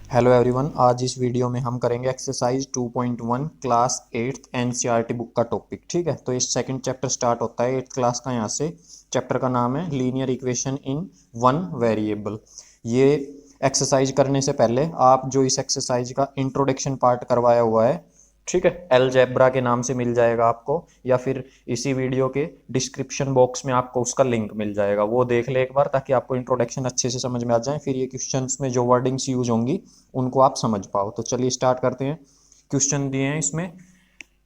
Hello everyone, आज इस video में हम करेंगे exercise 2.1 class 8th NCERT book का टॉपिक। ठीक है, तो इस सेकंड चैप्टर स्टार्ट होता है 8th क्लास का। यहाँ से चैप्टर का नाम है linear equation in one variable. ये एक्सरसाइज करने से पहले आप जो इस एक्सरसाइज का इंट्रोडक्शन पार्ट करवाया हुआ है, ठीक है, अलजेब्रा के नाम से मिल जाएगा आपको, या फिर इसी वीडियो के डिस्क्रिप्शन बॉक्स में आपको उसका लिंक मिल जाएगा। वो देख ले एक बार, ताकि आपको इंट्रोडक्शन अच्छे से समझ में आ जाए, फिर ये क्वेश्चंस में जो वर्डिंग्स यूज होंगी उनको आप समझ पाओ। तो चलिए स्टार्ट करते हैं। क्वेश्चन दिए हैं इसमें,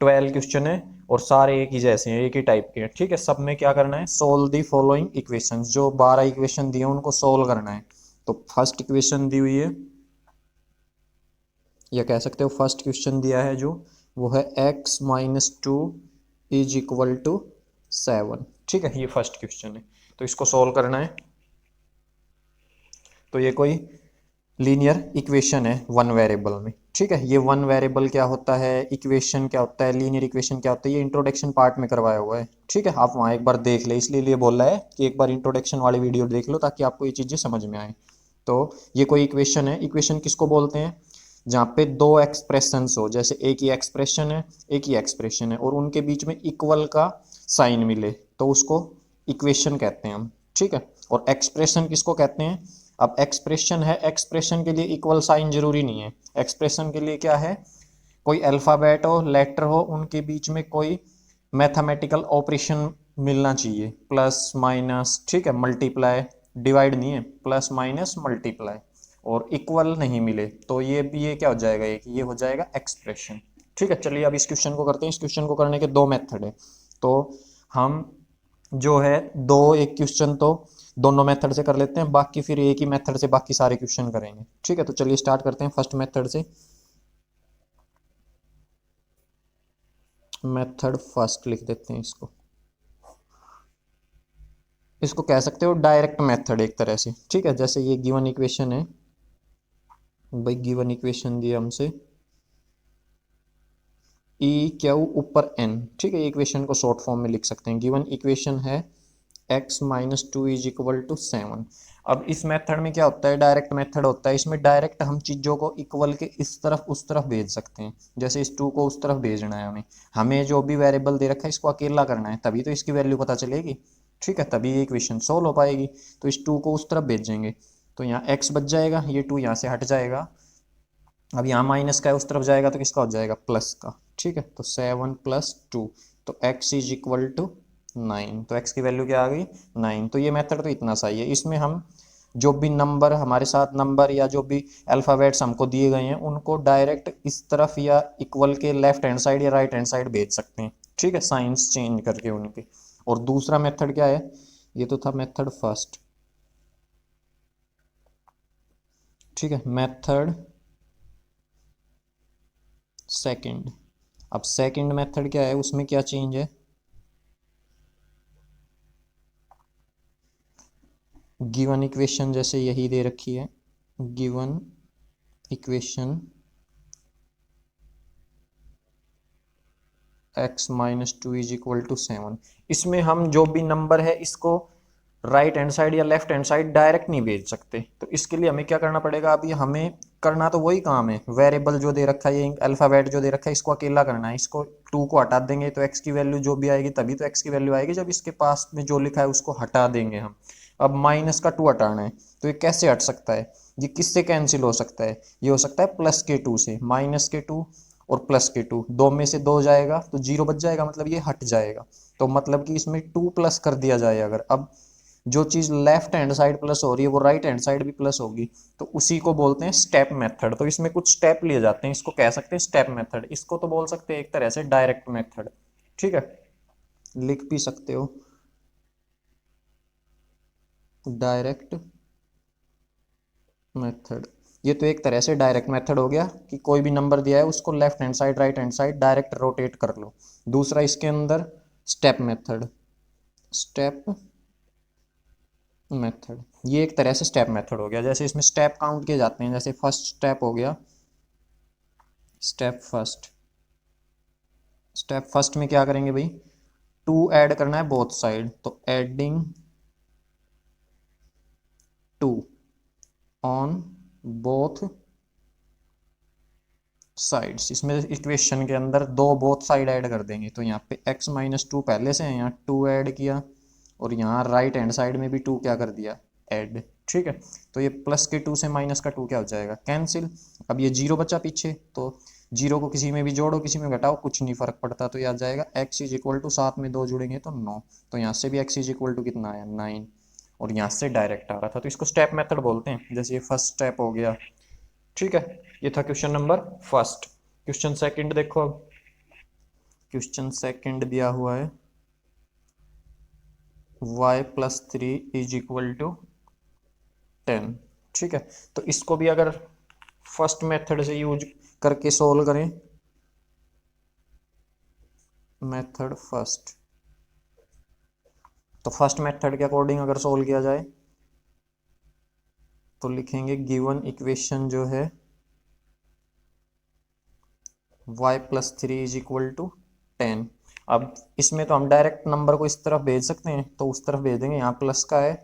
12 क्वेश्चन है और सारे एक ही जैसे हैं, एक ही टाइप के हैं। ठीक है, सब में क्या करना है, सोल्व दी फॉलोइंग इक्वेशंस। जो 12 इक्वेशन दिए हैं उनको सोल्व करना है। तो फर्स्ट इक्वेशन दी हुई है, या कह सकते हो फर्स्ट क्वेश्चन दिया है जो, वो है x-2 इज इक्वल टू 7। ठीक है, ये फर्स्ट क्वेश्चन है, तो इसको सोल्व करना है। तो ये कोई लीनियर इक्वेशन है वन वेरिएबल में। ठीक है, ये वन वेरिएबल क्या होता है, इक्वेशन क्या होता है, लीनियर इक्वेशन क्या होता है, ये इंट्रोडक्शन पार्ट में करवाया हुआ है। ठीक है, आप वहाँ एक बार देख ले, इसलिए ये बोल रहा है कि एक बार इंट्रोडक्शन वाली वीडियो देख लो ताकि आपको ये चीज़ें समझ में आए। तो ये कोई इक्वेशन है। इक्वेशन किसको बोलते हैं, जहाँ पे दो एक्सप्रेशंस हो, जैसे एक ही एक्सप्रेशन है, एक ही एक्सप्रेशन है, और उनके बीच में इक्वल का साइन मिले तो उसको इक्वेशन कहते हैं हम। ठीक है, और एक्सप्रेशन किसको कहते हैं, अब एक्सप्रेशन है, एक्सप्रेशन के लिए इक्वल साइन जरूरी नहीं है। एक्सप्रेशन के लिए क्या है, कोई अल्फ़ाबेट हो, लेटर हो, उनके बीच में कोई मैथमेटिकल ऑपरेशन मिलना चाहिए, प्लस माइनस, ठीक है, मल्टीप्लाई, डिवाइड नहीं है, प्लस माइनस मल्टीप्लाई, और इक्वल नहीं मिले तो ये क्या हो जाएगा, ये हो जाएगा एक्सप्रेशन। ठीक है, चलिए अब इस क्वेश्चन को करते हैं। इस क्वेश्चन को करने के दो मेथड है। तो हम जो है दो, एक क्वेश्चन तो दोनों मेथड से कर लेते हैं, बाकी फिर एक ही मेथड से बाकी सारे क्वेश्चन करेंगे। ठीक है, तो चलिए स्टार्ट करते हैं फर्स्ट मेथड से। मेथड फर्स्ट लिख देते हैं इसको। इसको कह सकते हो डायरेक्ट मेथड एक तरह से। ठीक है, जैसे ये गिवन इक्वेशन है भाई, गिवन इक्वेशन दिया हमसे ई क्यू ऊपर एन। ठीक है, ये इक्वेशन को शॉर्ट फॉर्म में लिख सकते हैं। गिवन इक्वेशन है x-2 इज इक्वल टू 7। अब इस मेथड में क्या होता है, डायरेक्ट मेथड होता है। इसमें डायरेक्ट हम चीज़ों को इक्वल के इस तरफ उस तरफ भेज सकते हैं। जैसे इस 2 को उस तरफ भेजना है हमें, हमें जो भी वेरिएबल दे रखा है इसको अकेला करना है, तभी तो इसकी वैल्यू पता चलेगी। ठीक है, तभी ये इक्वेशन सोल्व हो पाएगी। तो इस 2 को उस तरफ भेजेंगे तो यहाँ x बच जाएगा, ये 2 यहाँ से हट जाएगा। अब यहाँ माइनस का है, उस तरफ जाएगा तो किसका हो जाएगा, प्लस का। ठीक है, तो 7 + 2, तो x इज इक्वल टू 9। तो x की वैल्यू क्या आ गई, 9। तो ये मेथड तो इतना सही है। इसमें हम जो भी नंबर हमारे साथ, नंबर या जो भी अल्फ़ाबेट्स हमको दिए गए हैं, उनको डायरेक्ट इस तरफ या इक्वल के लेफ्ट हैंड साइड या राइट हैंड साइड भेज सकते हैं। ठीक है, साइंस चेंज करके उनके। और दूसरा मेथड क्या है, ये तो था मेथड फर्स्ट। ठीक है, मेथड सेकंड। अब सेकंड मेथड क्या है, उसमें क्या चेंज है, गिवन इक्वेशन जैसे यही दे रखी है, given equation x-2 is equal to 7। इसमें हम जो भी नंबर है इसको राइट हैंड साइड या लेफ्ट हैंड साइड डायरेक्ट नहीं भेज सकते। तो इसके लिए हमें क्या करना पड़ेगा, अभी हमें करना तो वही काम है, वेरिएबल जो दे रखा है, ये अल्फ़ाबेट जो दे रखा है, इसको अकेला करना है। इसको 2 को हटा देंगे तो x की वैल्यू जो भी आएगी, तभी तो x की वैल्यू आएगी जब इसके पास में जो लिखा है उसको हटा देंगे हम। अब माइनस का 2 हटाना है, तो ये कैसे हट सकता है, ये किससे कैंसिल हो सकता है, ये हो सकता है प्लस के 2 से। माइनस के 2 और प्लस के 2, दो में से 2 जाएगा तो 0 बच जाएगा, मतलब ये हट जाएगा। तो मतलब कि इसमें 2 प्लस कर दिया जाए अगर, अब जो चीज़ लेफ्ट हैंड साइड प्लस हो रही है वो राइट हैंड साइड भी प्लस होगी, तो उसी को बोलते हैं स्टेप मेथड। तो इसमें कुछ स्टेप लिए जाते हैं, इसको कह सकते हैं स्टेप मेथड। इसको तो बोल सकते हैं एक तरह से डायरेक्ट मेथड। ठीक है, लिख भी सकते हो डायरेक्ट मेथड। ये तो एक तरह से डायरेक्ट मेथड हो गया कि कोई भी नंबर दिया है उसको left hand side right hand side direct rotate कर लो। दूसरा इसके अंदर स्टेप मेथड, स्टेप मेथड, ये एक तरह से स्टेप मेथड हो गया। जैसे इसमें स्टेप काउंट किए जाते हैं, जैसे फर्स्ट स्टेप हो गया, स्टेप फर्स्ट। स्टेप फर्स्ट में क्या करेंगे भाई, 2 ऐड करना है बोथ साइड, तो एडिंग 2 ऑन बोथ साइड्स। इसमें इक्वेशन के अंदर दो बोथ साइड ऐड कर देंगे, तो यहाँ पे x माइनस टू पहले से है, यहाँ 2 ऐड किया, और यहाँ राइट हैंड साइड में भी 2 क्या कर दिया, ऐड। ठीक है, तो ये प्लस के 2 से माइनस का 2 क्या हो जाएगा, कैंसिल। अब ये जीरो बचा पीछे, तो जीरो को किसी में भी जोड़ो किसी में घटाओ कुछ नहीं फर्क पड़ता, तो ये आ जाएगा x इज इक्वल टू, साथ में 2 जुड़ेंगे तो 9, तो यहाँ से भी x इज इक्वल टू कितना आया 9, और यहाँ से डायरेक्ट आ रहा था, तो इसको स्टेप मेथड बोलते हैं। जैसे ये फर्स्ट स्टेप हो गया। ठीक है, ये था question number first. Question second देखो, अब क्वेश्चन सेकंड दिया हुआ है y plus 3 is equal to 10। ठीक है, तो इसको भी अगर फर्स्ट मेथड से यूज करके सोल्व करें, मेथड फर्स्ट, तो फर्स्ट मेथड के अकॉर्डिंग अगर सोल्व किया जाए तो लिखेंगे गिवन इक्वेशन जो है y plus 3 is equal to 10। अब इसमें तो हम डायरेक्ट नंबर को इस तरफ भेज सकते हैं, तो उस तरफ भेज देंगे, यहाँ प्लस का है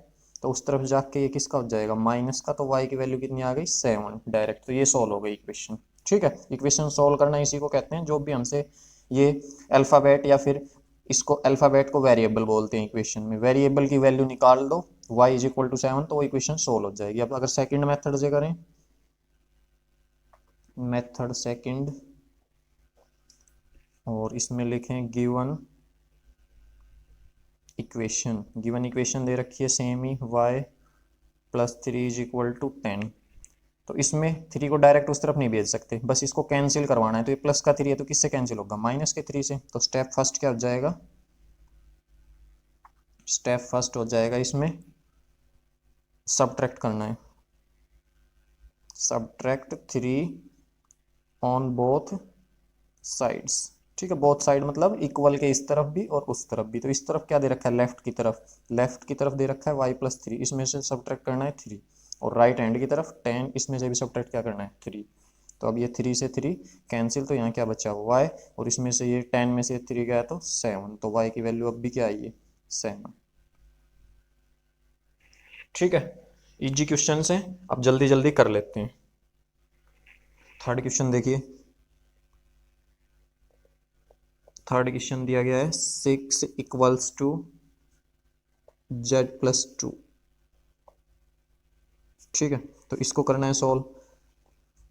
तो उस तरफ जाके ये किसका हो जाएगा, माइनस का, तो y की वैल्यू कितनी आ गई 7 डायरेक्ट, तो ये सोल्व हो गई इक्वेशन। ठीक है, इक्वेशन सोल्व करना इसी को कहते हैं, जो भी हमसे ये अल्फ़ाबेट या फिर इसको अल्फ़ाबेट को वेरिएबल बोलते हैं, इक्वेशन में वेरिएबल की वैल्यू निकाल दो y इज इक्वल टू 7, तो वो इक्वेशन सोल्व हो जाएगी। अब अगर सेकंड मेथड से करें, मेथड सेकंड, और इसमें लिखें गिवन इक्वेशन, गिवन इक्वेशन दे रखी है सेम ही y plus 3 is equal to 10, तो इसमें 3 को डायरेक्ट उस तरफ नहीं भेज सकते, बस इसको कैंसिल करवाना है, तो ये प्लस का 3 है तो किससे कैंसिल होगा, माइनस के 3 से। तो स्टेप फर्स्ट क्या हो जाएगा, स्टेप फर्स्ट हो जाएगा इसमें सब्ट्रैक्ट करना है, सब्ट्रैक्ट 3 ऑन बोथ साइड्स। ठीक है, बोथ साइड मतलब इक्वल के इस तरफ भी और उस तरफ भी, तो इस तरफ क्या दे रखा है, लेफ्ट की तरफ, लेफ्ट की तरफ दे रखा है y प्लस 3, इसमें से सब्ट्रैक्ट करना है 3, और राइट हैंड की तरफ 10, इसमें से भी सब्ट्रैक्ट क्या करना है 3, तो अब ये 3 से 3 कैंसिल, तो यहाँ क्या बचा y, और इसमें से ये 10 में से 3 गया तो 7, तो y की वैल्यू अब भी क्या आई है 7। ठीक है, इजी क्वेश्चन है, अब जल्दी जल्दी कर लेते हैं। थर्ड क्वेश्चन देखिए, थर्ड क्वेश्चन दिया गया है 6 इक्वल्स टू z प्लस 2। ठीक है, तो इसको करना है सॉल्व।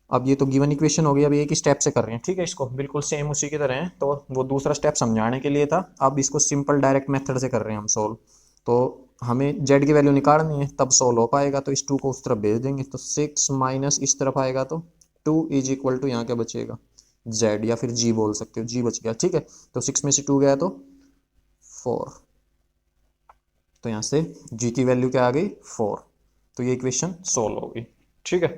अब ये तो गिवन इक्वेशन हो गई, अब एक ही स्टेप से कर रहे हैं। ठीक है, इसको बिल्कुल सेम उसी की तरह है, तो वो दूसरा स्टेप समझाने के लिए था, अब इसको सिंपल डायरेक्ट मेथड से कर रहे हैं हम सॉल्व। तो हमें z की वैल्यू निकालनी है तब सॉल्व हो पाएगा, तो इस 2 को उस तरफ भेज देंगे, तो 6 माइनस इस तरफ आएगा तो 2 इज इक्वल टू यहाँ क्या बचेगा z, या फिर g बोल सकते हो, g बच गया। ठीक है, तो 6 में से 2 गया तो 4, तो यहाँ से g की वैल्यू क्या आ गई 4, तो ये इक्वेशन सोल्व हो गई। ठीक है,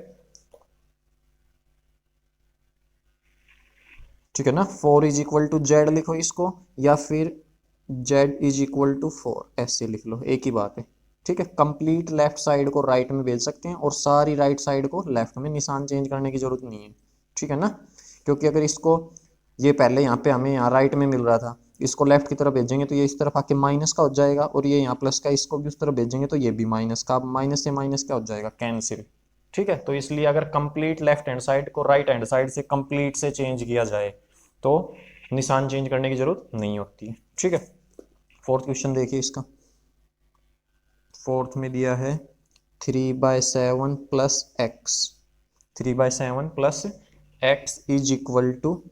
ठीक है ना, 4 इज इक्वल टू जेड लिखो इसको, या फिर जेड इज इक्वल टू 4 ऐसे लिख लो, एक ही बात है। ठीक है, कंप्लीट लेफ्ट साइड को राइट में भेज सकते हैं, और सारी राइट साइड को लेफ्ट में, निशान चेंज करने की जरूरत नहीं है। ठीक है ना, क्योंकि अगर इसको, ये पहले यहाँ पे हमें यहाँ राइट में मिल रहा था, इसको लेफ्ट की तरफ भेजेंगे तो ये इस तरफ आके माइनस का हो जाएगा, और ये यहाँ प्लस का, इसको भी उस तरफ भेजेंगे तो ये भी माइनस का, अब माइनस से माइनस क्या हो जाएगा कैंसिल। ठीक है, तो इसलिए अगर कंप्लीट लेफ्ट हैंड साइड को राइट हैंड साइड से कंप्लीट से चेंज किया जाए तो निशान चेंज करने की जरूरत नहीं होती है। ठीक है, फोर्थ क्वेश्चन देखिए इसका, फोर्थ में दिया है 3/7 plus X, 3/7 plus X is equal to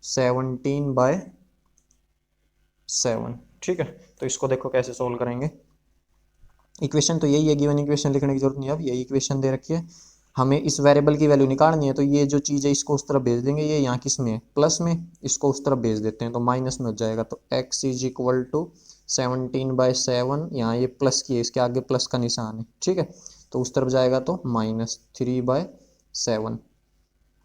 17/7। ठीक है, तो इसको देखो कैसे सोल्व करेंगे। इक्वेशन तो यही है, गिवन इक्वेशन लिखने की जरूरत नहीं है, अब यही इक्वेशन दे रखी है, हमें इस वेरिएबल की वैल्यू निकालनी है, तो ये जो चीज़ है इसको उस तरफ भेज देंगे, ये यहाँ किस में है प्लस में, इसको उस तरफ भेज देते हैं तो माइनस में हो जाएगा, तो x इज इक्वल टू 17/7, यहाँ ये प्लस की है, इसके आगे प्लस का निशान है। ठीक है, तो उस तरफ जाएगा तो -3/7।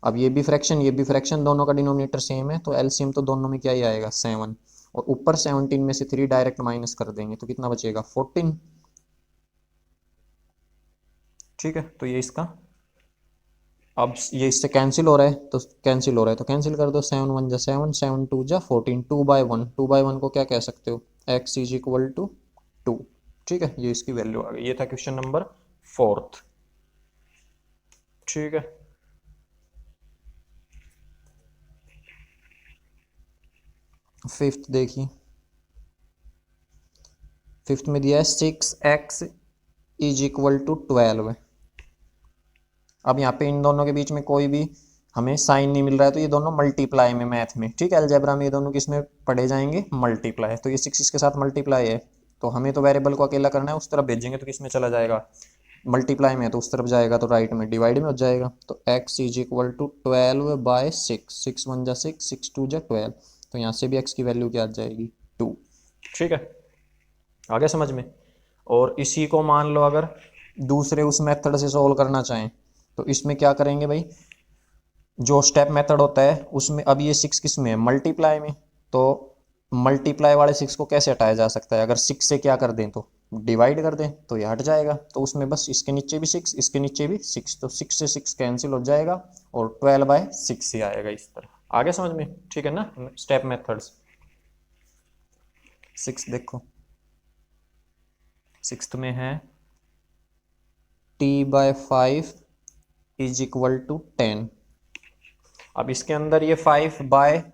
अब ये भी फ्रैक्शन ये भी फ्रैक्शन, दोनों का डिनोमिनेटर सेम है, तो एलसीएम तो दोनों में क्या ही आएगा 7, और ऊपर 17 में से 3 डायरेक्ट माइनस कर देंगे तो कितना बचेगा 14। ठीक है, तो ये इसका, अब ये इससे कैंसिल हो रहा है तो कैंसिल हो रहा है तो कैंसिल कर दो, 7 1 जा 7, 7 2 जा 14, 2/1, 2/1 को क्या कह सकते हो x इज इक्वल टू 2। ठीक है, ये इसकी वैल्यू आ गई। ये था क्वेश्चन नंबर फोर्थ। ठीक है, फिफ्थ देखिए, फिफ्थ में दिया है 6x इज इक्वल टू 12। अब यहाँ पे इन दोनों के बीच में कोई भी हमें साइन नहीं मिल रहा है, तो ये दोनों मल्टीप्लाई में मैथ में, ठीक है, अलजेब्रा में ये दोनों किस में पढ़े जाएंगे, मल्टीप्लाई। तो ये 6 इसके साथ मल्टीप्लाई है, तो हमें तो वेरिएबल को अकेला करना है, उस तरफ भेजेंगे तो किस में चला जाएगा, मल्टीप्लाई में, तो उस तरफ जाएगा तो राइट में डिवाइड में हो जाएगा। तो x इज इक्वल टू 12/6, 6 1 जा 6, 6 2 जा 12, तो यहाँ से भी x की वैल्यू क्या आ जाएगी, 2। ठीक है, आगे समझ में। और इसी को मान लो अगर दूसरे उस मेथड से सोल्व करना चाहें, तो इसमें क्या करेंगे भाई, जो स्टेप मेथड होता है उसमें अब ये 6 किस में है, मल्टीप्लाई में, तो मल्टीप्लाई वाले 6 को कैसे हटाया जा सकता है, अगर 6 से क्या कर दें तो डिवाइड कर दें तो ये हट जाएगा, तो उसमें बस इसके नीचे भी 6 इसके नीचे भी 6, तो 6 से 6 कैंसिल हो जाएगा और 12/6 ही आएगा इस तरह। आगे समझ में, ठीक है ना, स्टेप मेथड्स। 6 देखो, सिक्स्थ में है t/5 इज इक्वल टू 10। अब इसके अंदर ये 5 बाय,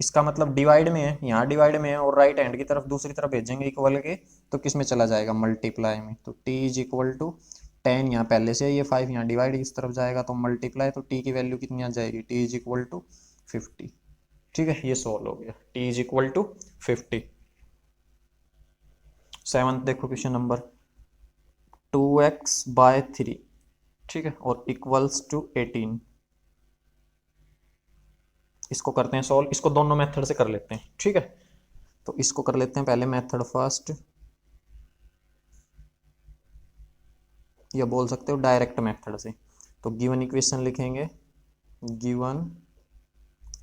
इसका मतलब डिवाइड में है, यहाँ डिवाइड में है और राइट हैंड की तरफ दूसरी तरफ भेजेंगे इक्वल के, तो किस में चला जाएगा, मल्टीप्लाई में। तो t इज इक्वल टू 10 यहाँ पहले से, ये 5 यहाँ डिवाइड इस तरफ जाएगा तो मल्टीप्लाई, तो t की वैल्यू कितनी आ जाएगी, t इज इक्वल टू 50। ठीक है, ये सॉल्व हो गया, t is equal to 50। Seventh देखो क्वेश्चन नंबर 2x/3, ठीक है, और इक्वल्स टू 18। इसको करते हैं सॉल्व, इसको दोनों मेथड से कर लेते हैं, ठीक है। तो इसको कर लेते हैं पहले मेथड फर्स्ट, या बोल सकते हो डायरेक्ट मेथड से। तो गिवन इक्वेशन लिखेंगे, गिवन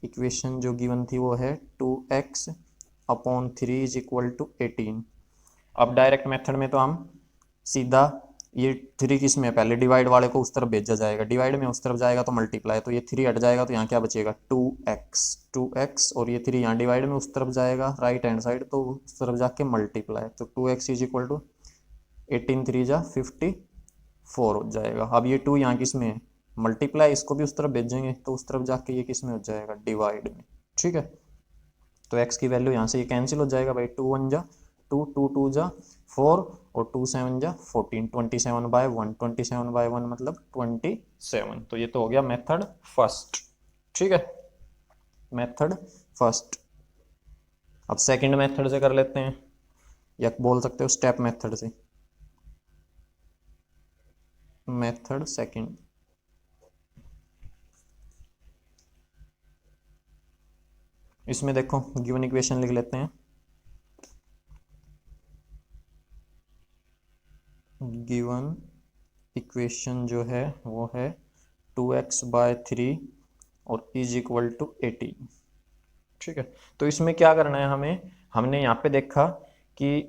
इक्वेशन जो गिवन थी वो है 2x/3 इज इक्वल टू 18। अब डायरेक्ट मेथड में तो हम सीधा ये 3 किस में है, पहले डिवाइड वाले को उस तरफ भेजा जाएगा, डिवाइड में उस तरफ जाएगा तो मल्टीप्लाई, तो ये 3 हट जाएगा तो यहाँ क्या बचेगा, 2x, और ये 3 यहाँ डिवाइड में उस तरफ जाएगा राइट हैंड साइड, तो उस तरफ जाके मल्टीप्लाई, तो 2x इज इक्वल टू 18 3 जा 54 हो जाएगा। अब ये 2 यहाँ किस में है, मल्टीप्लाई, इसको भी उस तरफ भेजेंगे तो उस तरफ जाके ये किस में हो जाएगा, डिवाइड में। ठीक है, तो x की वैल्यू यहाँ से ये कैंसिल हो जाएगा भाई, 2 1 जा 2, 2 2 जा 4, और 2 7 जा 14, 27/1, 27/1 मतलब 27। तो ये तो हो गया मेथड फर्स्ट। ठीक है, मेथड फर्स्ट। अब सेकंड मेथड से कर लेते हैं, या बोल सकते हो स्टेप मेथड से, मेथड सेकंड। इसमें देखो गिवन इक्वेशन लिख लेते हैं, गिवन इक्वेशन जो है वो है 2x/3 और इज इक्वल टू 18। ठीक है, तो इसमें क्या करना है हमें, हमने यहाँ पे देखा कि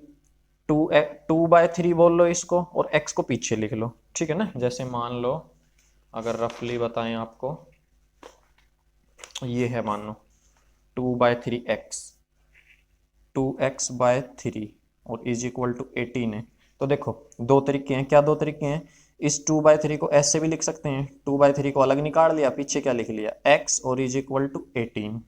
2/3 बोल लो इसको और x को पीछे लिख लो। ठीक है ना, जैसे मान लो अगर रफली बताएं आपको, ये है मान लो 2/3x, 2x/3 और इज इक्वल टू 18 है। तो देखो दो तरीके हैं, क्या दो तरीके हैं, इस 2/3 को ऐसे भी लिख सकते हैं, 2/3 को अलग निकाल लिया, पीछे क्या लिख लिया, x और इज इक्वल टू 18।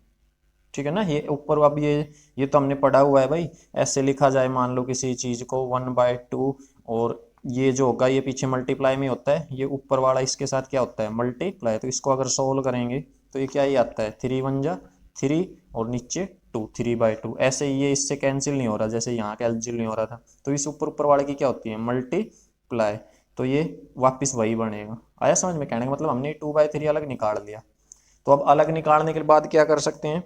ठीक है ना, ये ऊपर अब ये तो हमने पढ़ा हुआ है भाई, ऐसे लिखा जाए मान लो किसी चीज को 1/2, और ये जो होगा ये पीछे मल्टीप्लाई में होता है, ये ऊपर वाला इसके साथ क्या होता है, मल्टीप्लाई। तो इसको अगर सोल्व करेंगे तो ये क्या ही आता है, 3 1 जा 3 और नीचे 2, 3/2। ऐसे ये इससे कैंसिल नहीं हो रहा, जैसे यहाँ कैंसिल नहीं हो रहा था, तो इस ऊपर ऊपर वाले की क्या होती है, मल्टीप्लाई, तो ये वापिस वही बनेगा। आया समझ में, कहने का मतलब हमने 2/3 अलग निकाल लिया। तो अब अलग निकालने के बाद क्या कर सकते हैं,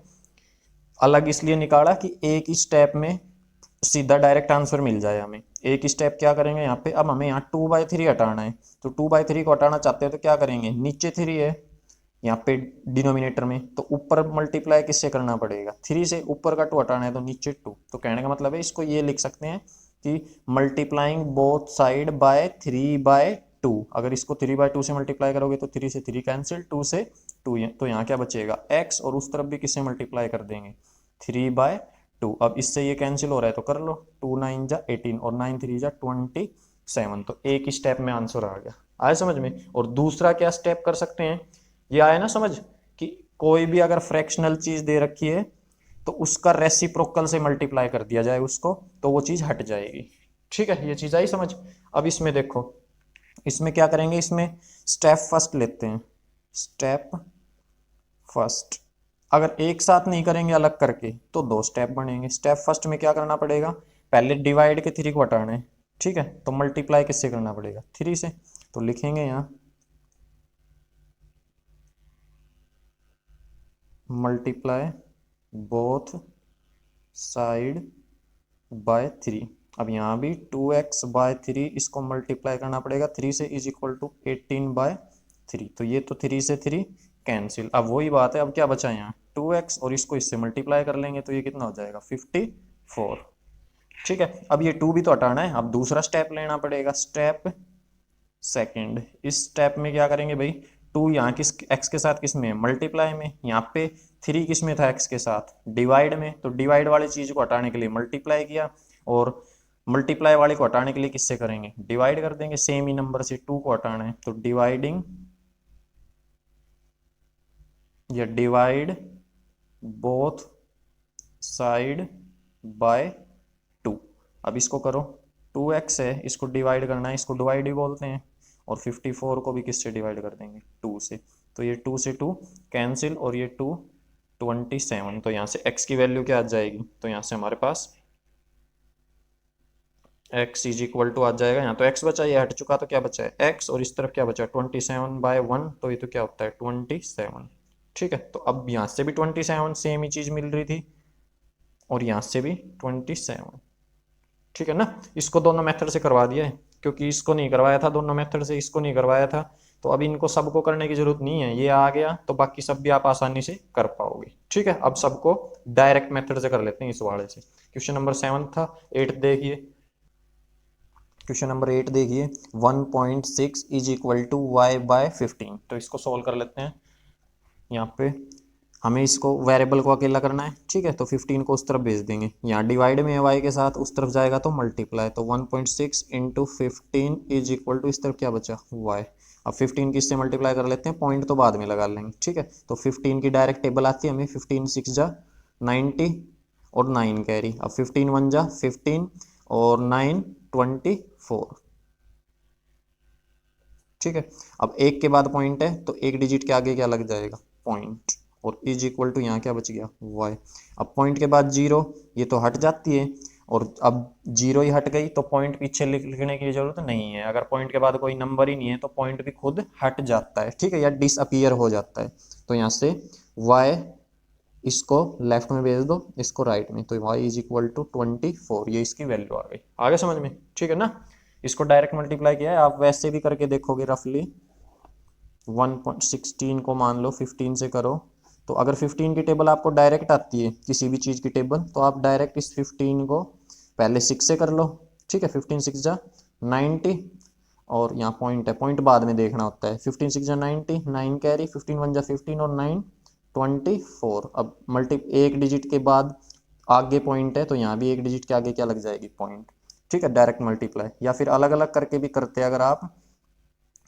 अलग इसलिए निकाला कि एक ही स्टेप में सीधा डायरेक्ट आंसर मिल जाए हमें। एक ही स्टेप क्या करेंगे यहाँ पे, अब हमें यहाँ 2/3 हटाना है, तो 2/3 को हटाना चाहते हैं तो क्या करेंगे, नीचे 3 है यहाँ पे डिनोमिनेटर में, तो ऊपर मल्टीप्लाई किससे करना पड़ेगा, 3 से, ऊपर का 2 हटाना है तो नीचे 2। तो कहने का मतलब है इसको ये लिख सकते हैं कि मल्टीप्लाइंग बोथ साइड बाय 3/2। अगर इसको 3/2 से मल्टीप्लाई करोगे तो 3 से 3 कैंसिल, 2 से 2, तो यहाँ क्या बचेगा x, और उस तरफ भी किससे मल्टीप्लाई कर देंगे, 3/2। अब इससे ये कैंसिल हो रहा है तो कर लो, 2 9 जा 18 और 9 3 जा 27। तो एक ही स्टेप में आंसर आ गया। आया समझ में। और दूसरा क्या स्टेप कर सकते हैं, ये आया ना समझ, कि कोई भी अगर फ्रैक्शनल चीज दे रखी है तो उसका रेसिप्रोकल से मल्टीप्लाई कर दिया जाए उसको, तो वो चीज़ हट जाएगी। ठीक है, ये चीज़ आई समझ। अब इसमें देखो, इसमें क्या करेंगे, इसमें स्टेप फर्स्ट लेते हैं, स्टेप फर्स्ट। अगर एक साथ नहीं करेंगे अलग करके तो दो स्टेप बनेंगे। स्टेप फर्स्ट में क्या करना पड़ेगा, पहले डिवाइड के 3 को हटाना है, ठीक है, तो मल्टीप्लाई किससे करना पड़ेगा, 3 से। तो लिखेंगे यहाँ मल्टीप्लाई बोथ साइड बाय 3। अब यहाँ भी 2x/3 इसको मल्टीप्लाई करना पड़ेगा 3 से, इज इक्वल टू 18/3। तो ये तो 3 से 3 कैंसिल। अब वही बात है, अब क्या बचा यहाँ 2x, और इसको इससे मल्टीप्लाई कर लेंगे तो ये कितना हो जाएगा 54। ठीक है, अब ये 2 भी तो हटाना है, अब दूसरा स्टेप लेना पड़ेगा, स्टेप सेकंड। इस स्टेप में क्या करेंगे भाई, 2 यहाँ किस x के साथ किस में, मल्टीप्लाई में, यहाँ पे 3 किस में था x के साथ, डिवाइड में। तो डिवाइड वाली चीज को हटाने के लिए मल्टीप्लाई किया, और मल्टीप्लाई वाले को हटाने के लिए किससे करेंगे, डिवाइड कर देंगे। सेम ही नंबर से 2 को हटाना है तो डिवाइडिंग, या डिवाइड बोथ साइड बाय 2। अब इसको करो, 2x है, इसको डिवाइड करना है, इसको डिवाइड ही बोलते हैं, और 54 को भी किससे डिवाइड कर देंगे, 2 से। तो ये 2 से 2 कैंसिल, और ये 2 27। तो यहाँ से x की वैल्यु क्या आ जाएगी, तो यहाँ से हमारे पास x इज इक्वल टू आ जाएगा, यहाँ तो x बचा, ये हट चुका तो क्या बचा है x, और इस तरफ क्या बचा 27/1, तो ये तो क्या होता है 27। ठीक है, तो अब यहाँ से भी 27 सेम ही चीज मिल रही थी, और यहाँ से भी 27। ठीक है ना, इसको दोनों मेथड से करवा दिया है, क्योंकि इसको नहीं करवाया था दोनों मेथड से, इसको नहीं करवाया था, तो अब इनको सबको करने की जरूरत नहीं है, ये आ गया तो बाकी सब भी आप आसानी से कर पाओगे। ठीक है, अब सबको डायरेक्ट मेथड से कर लेते हैं इस वाले से। क्वेश्चन नंबर 7 था, 8 देखिए, क्वेश्चन नंबर 8 देखिए, 1.6 इज इक्वल टू y/15। तो इसको सोल्व कर लेते हैं। यहाँ पे हमें इसको वेरिएबल को अकेला करना है, ठीक है, तो 15 को उस तरफ भेज देंगे, यहाँ डिवाइड में है y के साथ, उस तरफ जाएगा तो मल्टीप्लाई, तो 1.6 इंटू 15 इज इक्वल टू, इस तरफ क्या बचा y। अब 15 की इससे मल्टीप्लाई कर लेते हैं, पॉइंट तो बाद में लगा लेंगे। ठीक है, तो 15 की डायरेक्ट टेबल आती है हमें, 15 6 जा 90, और 9 कैरी। अब 15 1 जा 15, और 9 24। ठीक है, अब एक के बाद पॉइंट है तो एक डिजिट के आगे क्या लग जाएगा, पॉइंट, और इज इक्वल टू यहाँ क्या बच गया y। अब पॉइंट के बाद 0, ये तो हट जाती है, और अब 0 ही हट गई तो पॉइंट पीछे लिखने की जरूरत नहीं है। अगर पॉइंट के बाद कोई नंबर ही नहीं है तो पॉइंट भी खुद हट जाता है, ठीक है, या डिसअपियर हो जाता है। तो यहाँ से y इसको लेफ्ट में भेज दो, इसको राइट में, तो y इज इक्वल टू 24, ये इसकी वैल्यू आ गई। आगे समझ में, ठीक है ना। इसको डायरेक्ट मल्टीप्लाई किया है, आप वैसे भी करके देखोगे रफली। 1.16 को मान लो 15 से करो, तो अगर 15 की टेबल आपको डायरेक्ट आती है किसी भी चीज़ की टेबल, तो आप डायरेक्ट इस 15 को पहले 6 से कर लो। ठीक है, 15 6 जा 90, और यहाँ पॉइंट है, पॉइंट बाद में देखना होता है। 15 6 जा 90, 9 कैरी, 15 1 जा 15, और 9 24। अब मल्टी एक डिजिट के बाद आगे पॉइंट है, तो यहाँ भी एक डिजिट के आगे क्या लग जाएगी, पॉइंट। ठीक है, डायरेक्ट मल्टीप्लाई, या फिर अलग अलग करके भी करते हैं। अगर आप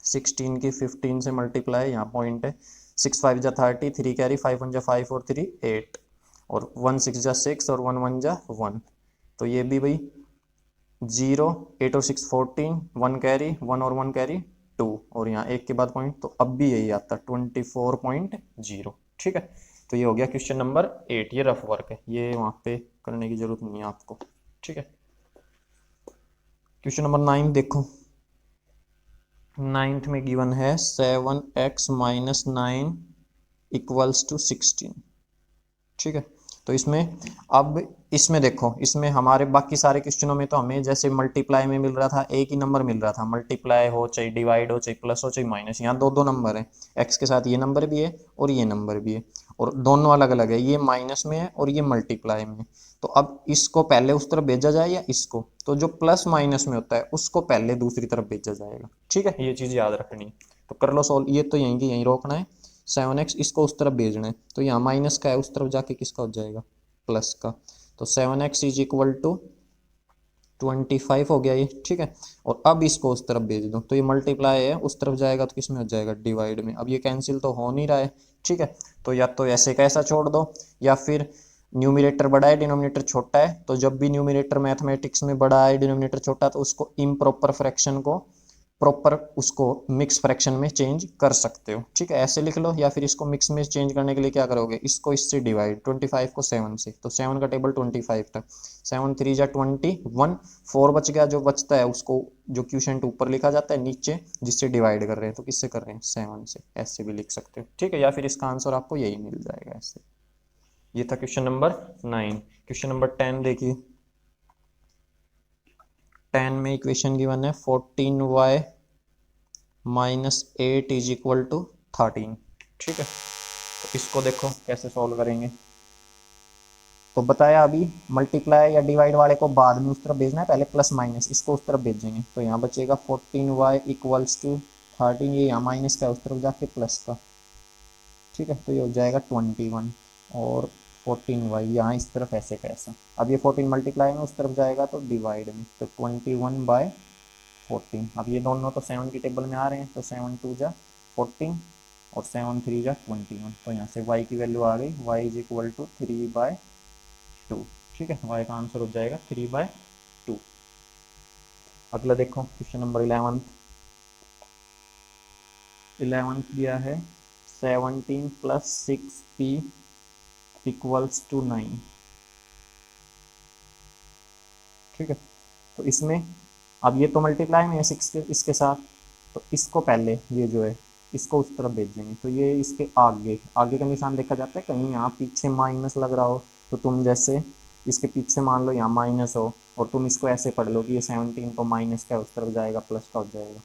16 की 15 से मल्टीप्लाई, यहाँ पॉइंट है, 6 5 जा 30, 3 कैरी, 5 1 जा 5, और 3 8, और 1 6 जा 6, और 1 1 जा 1। तो ये भी भाई 0 8 और 6 14, 1 कैरी, 1 और 1 कैरी 2, और यहाँ एक के बाद पॉइंट, तो अब भी यही आता 24.0। ठीक है, तो ये हो गया क्वेश्चन नंबर 8। ये रफ वर्क है, ये वहाँ पे करने की जरूरत नहीं है आपको। ठीक है, क्वेश्चन नंबर 9 देखो, 9th में गिवन है 7x माइनस 9 इक्वल्स टू 16। ठीक है, तो इसमें अब इसमें देखो, इसमें हमारे बाकी सारे क्वेश्चनों में तो हमें जैसे मल्टीप्लाई में मिल रहा था, एक ही नंबर मिल रहा था, मल्टीप्लाई हो चाहे डिवाइड हो चाहे प्लस हो चाहे माइनस, यहाँ दो दो नंबर है, x के साथ ये नंबर भी है और ये नंबर भी है, और दोनों अलग अलग है, ये माइनस में है और ये मल्टीप्लाई में है। तो अब इसको पहले उस तरफ भेजा जाए या इसको, तो जो प्लस माइनस में होता है उसको पहले दूसरी तरफ भेजा जाएगा। ठीक है, ये चीज़ याद रखनी है। तो कर लो सॉल्व, ये तो यहीं की यहीं रोकना है, 7x इसको उस तरफ भेजना है, तो यहाँ माइनस का है, उस तरफ जाके किसका हो जाएगा, प्लस का। तो 7x इज इक्वल टू 25 हो गया ये। ठीक है, और अब इसको उस तरफ भेज दो, तो ये मल्टीप्लाई है, उस तरफ जाएगा तो किस में हो जाएगा, डिवाइड में। अब ये कैंसिल तो हो नहीं रहा है। ठीक है, तो या तो ऐसे का ऐसा छोड़ दो, या फिर न्यूमिनेटर बड़ा है डिनोमिनेटर छोटा है, तो जब भी न्यूमिनेटर मैथमेटिक्स में बड़ा है डिनोमिनेटर छोटा है, तो उसको इम्प्रॉपर फ्रैक्शन को प्रॉपर उसको मिक्स फ्रैक्शन में चेंज कर सकते हो। ठीक है, ऐसे लिख लो, या फिर इसको मिक्स में चेंज करने के लिए क्या करोगे, इसको इससे डिवाइड 25 को 7 से, तो 7 का टेबल 25 तक, 7 3 जा 21, 4 बच गया, जो बचता है उसको जो क्वेश्चन ऊपर लिखा जाता है नीचे जिससे डिवाइड कर रहे हैं, तो किससे कर रहे हैं 7 से, ऐसे भी लिख सकते हो। ठीक है, या फिर इसका आंसर आपको यही मिल जाएगा ऐसे। ये था क्वेश्चन नंबर 9। क्वेश्चन नंबर 10 देखिए। 10 में इक्वेशन गिवन है 14y -8 इज इक्वल टू 13। ठीक है, तो इसको देखो कैसे सॉल्व करेंगे। तो बताया अभी मल्टीप्लाई या डिवाइड वाले को बाद में उस तरफ भेजना है, पहले प्लस माइनस इसको उस तरफ भेजेंगे, तो यहाँ बचेगा 14y इक्वल्स टू 13, ये यहाँ माइनस का उस तरफ जाके प्लस का। ठीक है, तो ये हो जाएगा 21 और 14y यहाँ इस तरफ ऐसे कैसा, अब ये 14 मल्टीप्लाई में उस तरफ जाएगा तो डिवाइड में, तो 21/14। अब ये दोनों तो 7 की टेबल में आ रहे हैं, तो 7 2 जा 14 और 7 3 जा 21, तो यहाँ से y की वैल्यू आ गई, y इज इक्वल टू 3/2। ठीक है, y का आंसर हो जाएगा 3/2। अगला देखो क्वेश्चन नंबर 11। 11 दिया है 17 + 6p इक्वल्स टू 9। ठीक है, तो इसमें अब ये तो मल्टीप्लाई में है 6 के इसके साथ, तो इसको पहले ये जो है इसको उस तरफ भेज देंगे, तो ये इसके आगे आगे का निशान देखा जाता है, कहीं यहाँ पीछे माइनस लग रहा हो तो तुम जैसे इसके पीछे मान लो यहाँ माइनस हो, और तुम इसको ऐसे पढ़ लो कि ये 17 को माइनस का उस तरफ जाएगा प्लस का हो जाएगा।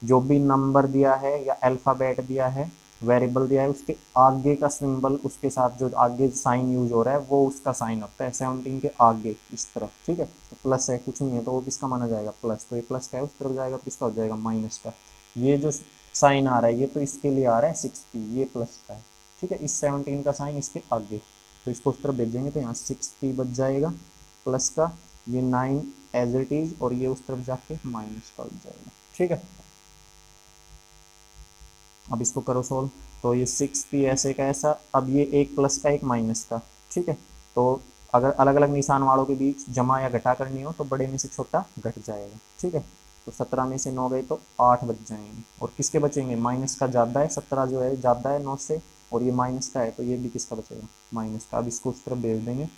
जो भी नंबर दिया है या अल्फ़ाबेट दिया है, वेरिएबल दिया है, उसके आगे का सिंबल, उसके साथ जो आगे साइन यूज हो रहा है वो उसका साइन होता है 17 के आगे इस तरफ। ठीक है, तो प्लस है कुछ नहीं है तो वो किसका माना जाएगा प्लस, तो ये प्लस का है उस तरफ जाएगा, किसका हो जाएगा माइनस का। ये जो साइन आ रहा है ये तो इसके लिए आ रहा है 6p, ये प्लस का है। ठीक है, इस 17 का साइन इसके आगे, तो इसको उस तरफ भेजेंगे तो यहाँ 6p बच जाएगा प्लस का, ये 9 एज इट इज, और ये उस तरफ जाके माइनस का हो जाएगा। ठीक है, अब इसको करो सोल्व, तो ये 6p ऐसे का ऐसा, अब ये एक प्लस का एक माइनस का। ठीक है, तो अगर अलग अलग निशान वालों के बीच जमा या घटा करनी हो तो बड़े में से छोटा घट जाएगा। ठीक है, तो 17 में से 9 गए तो 8 बच जाएंगे, और किसके बचेंगे, माइनस का ज़्यादा है, 17 जो है ज़्यादा है 9 से, और ये माइनस का है तो ये भी किसका बचेगा माइनस का। अब इसको उस तरफ भेज देंगे,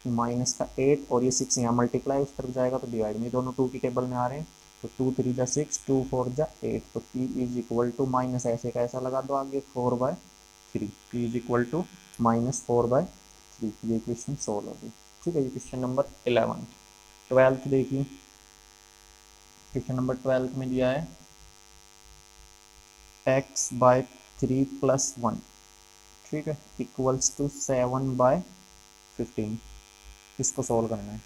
तो माइनस का 8 और ये 6 यहाँ मल्टीप्लाई उस तरफ जाएगा तो डिवाइड में, दोनों 2 की टेबल में आ रहे हैं, तो 2 3 जा 6, 2 4 जा 8, तो p is equal to minus ऐसे का ऐसा लगा दो आगे 4/3, p इज इक्वल टू -4/3। ये क्वेश्चन सोल्व हो गई। ठीक है, ये क्वेश्चन नंबर 11। 12 देखिए, क्वेश्चन नंबर 12 में दिया है x/3 + 1। ठीक है, इक्वल्स टू 7/15। इसको सोल्व करना है,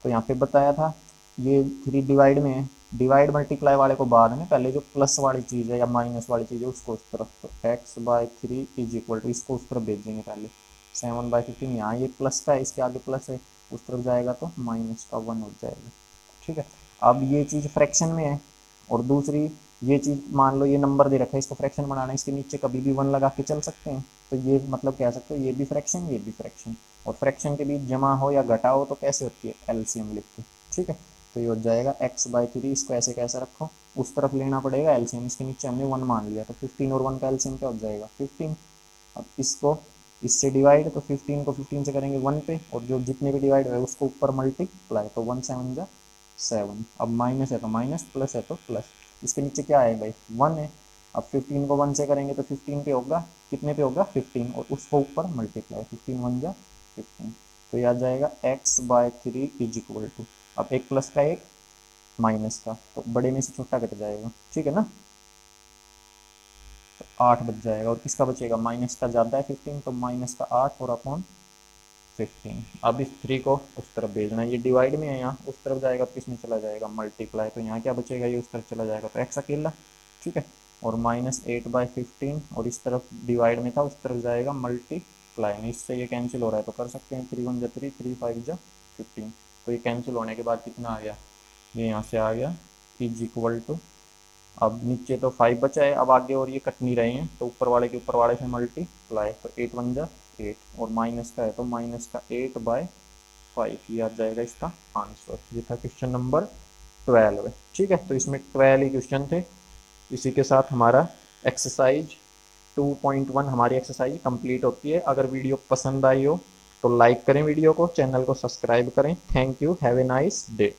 तो यहाँ पे बताया था ये 3 डिवाइड में है, डिवाइड मल्टीप्लाई वाले को बाद में, पहले जो प्लस वाली चीज़ है या माइनस वाली चीज़ है उसको उस तरफ, तो x/3 इज इक्वल टू, इसको उस तरफ भेज देंगे पहले 7/15, यहाँ ये प्लस का है इसके आगे प्लस है, उस तरफ जाएगा तो माइनस का 1 हो जाएगा। ठीक है, अब ये चीज़ फ्रैक्शन में है, और दूसरी ये चीज़ मान लो ये नंबर दे रखा है, इसको फ्रैक्शन बनाना है, इसके नीचे कभी भी 1 लगा के चल सकते हैं, तो ये मतलब कह सकते हो ये भी फ्रैक्शन ये भी फ्रैक्शन, और फ्रैक्शन के बीच जमा हो या घटा हो तो कैसे होती है एलसीएम लिख के। ठीक है, तो ये हो जाएगा x/3, इसको ऐसे कैसे रखो, उस तरफ लेना पड़ेगा एलसीएम, इसके नीचे हमने 1 मान लिया, तो 15 और 1 का एलसीएम क्या हो जाएगा 15। अब इसको इससे डिवाइड, तो 15 को 15 से करेंगे 1 पे, और जो जितने भी डिवाइड हुए उसको ऊपर मल्टीप्लाई, तो 1 7 जा 7, अब माइनस है तो माइनस, प्लस है तो प्लस, इसके नीचे क्या है भाई 1 है। अब 15 को 1 से करेंगे तो 15 पे होगा, कितने पे होगा 15, और उसको ऊपर मल्टीप्लाई, 15 1 जा 15, तो यह आ जाएगा x/3 इज इक्वल टू, अब एक प्लस का एक माइनस का, तो बड़े में से छोटा कट जाएगा। ठीक है ना, तो 8 बच जाएगा, और किसका बचेगा माइनस का ज़्यादा है 15, तो माइनस का 8 और अपॉन 15। अब इस 3 को उस तरफ भेजना है, ये डिवाइड में है, यहाँ उस तरफ जाएगा तो किस में चला जाएगा मल्टीप्लाई, तो यहाँ क्या बचेगा ये उस तरफ चला जाएगा तो x अकेला। ठीक है, और -8/15, और इस तरफ डिवाइड में था उस तरफ जाएगा मल्टीप्लाई में, इससे ये कैंसिल हो रहा है तो कर सकते हैं 3 1 जा 3, 3 5 जा 15, तो ये कैंसिल होने के बाद कितना आ गया, ये यहाँ से आ गया इज इक्वल टू अब नीचे तो 5 बचा है, अब आगे और ये कट नहीं रहे हैं तो ऊपर वाले के ऊपर वाले से मल्टीप्लाई, तो 8 1 जा 8 और माइनस का है तो माइनस का 8/5, ये आ जाएगा इसका आंसर। ये था क्वेश्चन नंबर 12। ठीक है, तो इसमें 12 ही क्वेश्चन थे। इसी के साथ हमारा एक्सरसाइज 2.1 हमारी एक्सरसाइज कंप्लीट होती है। अगर वीडियो पसंद आई हो तो लाइक करें वीडियो को, चैनल को सब्सक्राइब करें। Thank you, have a nice day.